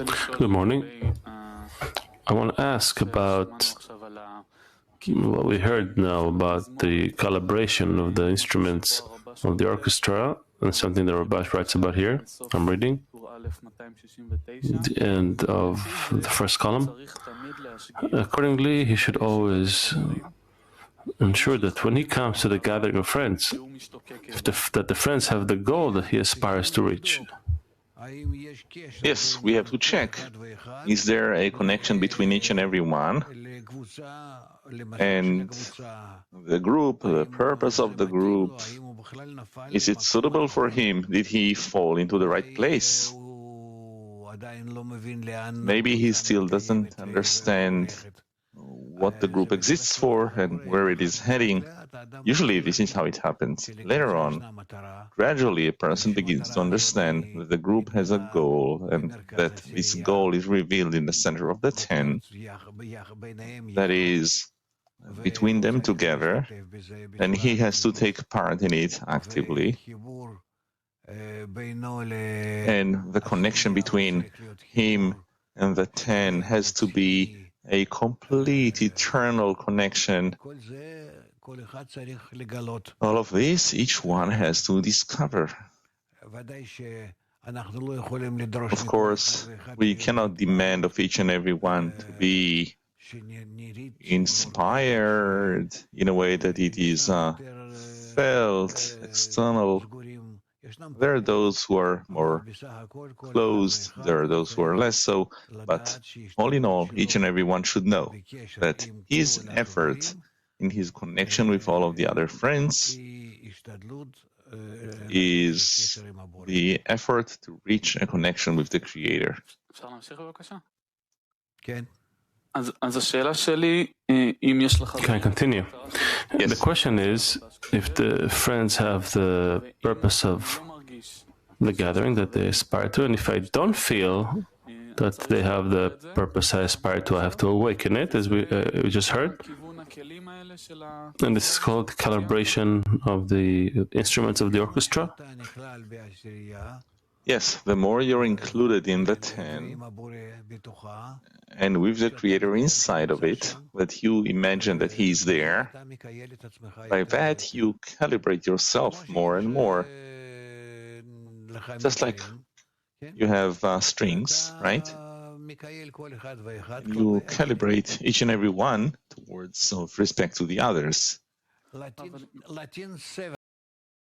Good morning. I want to ask about what we heard now about the calibration of the instruments of the orchestra, and something that Rabash writes about here. I'm reading the end of the first column. Accordingly, he should always ensure that when he comes to the gathering of friends, that the friends have the goal that he aspires to reach. Yes, we have to check. Is there a connection between each and every one? And the group, the purpose of the group, is it suitable for him? Did he fall into the right place? Maybe he still doesn't understand what the group exists for and where it is heading. Usually this is how it happens. Later on, gradually a person begins to understand that the group has a goal and that this goal is revealed in the center of the 10, that is, between them together, and he has to take part in it actively. And the connection between him and the 10 has to be a complete, eternal connection. All of this, each one has to discover. Of course, we cannot demand of each and every one to be inspired in a way that it is felt, external. There are those who are more closed, there are those who are less so, but all in all, each and every one should know that his effort in his connection with all of the other friends is the effort to reach a connection with the Creator. Can I continue? Yes. The question is, if the friends have the purpose of the gathering that they aspire to, and if I don't feel that they have the purpose I aspire to, I have to awaken it, as we just heard. And this is called calibration of the instruments of the orchestra. Yes, the more you're included in the 10, and with the Creator inside of it, that you imagine that He is there, by that you calibrate yourself more and more. Just like you have strings, right? You calibrate each and every one towards with respect to the others.